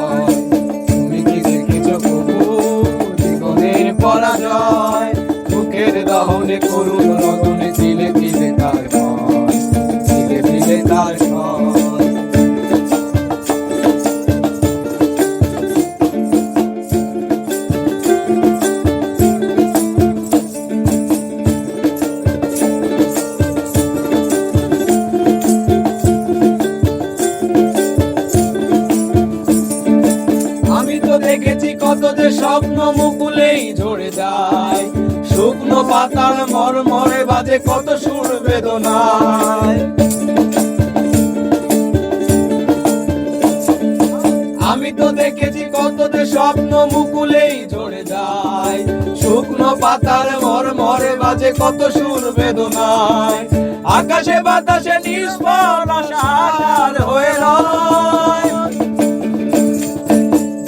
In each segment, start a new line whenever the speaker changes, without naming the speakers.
ভয়। তুমি কি দেখেছ প্রভু জীবনের পরাজয়? বুকের দহনে করুণ রদনে তিলে তিলে তার ভয়, তিলে তিলে তার ভয়। আমি তো দেখেছি কত যে স্বপ্ন মুকুলেই ঝরে যায়, শুকনো পাতার মরমরে বাজে কত সুর বেদনায়। আমি তো দেখেছি কত যে স্বপ্ন মুকুলেই ঝরে যায়, শুকনো পাতার মরমরে বাজে কত সুর বেদনায়। আকাশে বাতাসে নিষ্ফল আশার হয়ে রয়,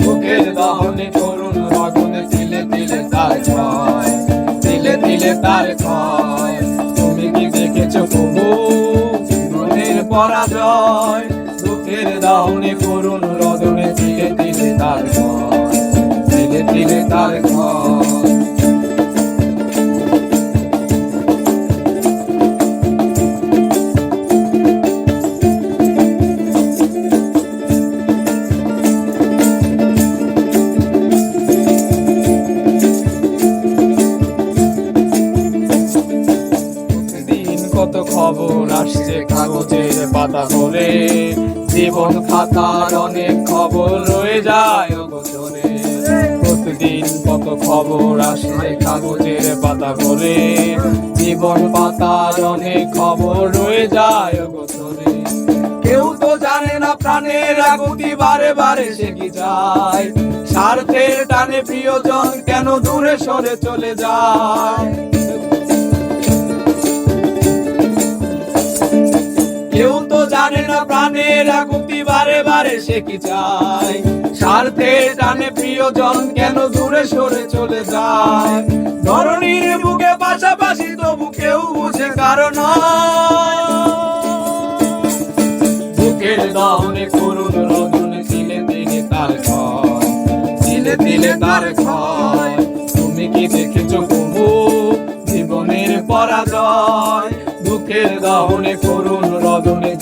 বুকের দহনে করুণ রদনে তিলে তিলে তার ভয়, তিলে তিলে তার ভয়। তুমি কি দেখেছ প্রভু জীবনের পরাজয়? বুকের দহনে করুণ রদনে তিলে তিলে তার ভয়, তিলে তিলে তার ভয়। কত খবর আসছে কাগজের পাতা করে, জীবন খাতার অনেক খবর রয়ে যায় অগোচরে। প্রতিদিন কত খবর আসছে কাগজের পাতা করে, জীবন পাতার অনেক খবর রয়ে যায় অগোচরে। কেউ তো জানে না প্রাণের আকুতি বারে বারে সে কি যায়, স্বার্থের টানে প্রিয়জন কেন দূরে সরে চলে যায়। কেউ তো জানে না প্রাণের আকুতি বারে বারে সে কি চায়, স্বার্থের টানে প্রিয়জন কেন দূরে সরে চলে যায়। ধরণীর বুকে পাশাপাশি তবু কেউ বুঝে কারণ, বুকের দহনে করুণ রদনে তিলে তিলে তার ভয়, তিলে তিলে তার ভয়। তুমি কি দেখেছ প্রভু জীবনের পরাজয়? বুকের দহনে করুণ রদনে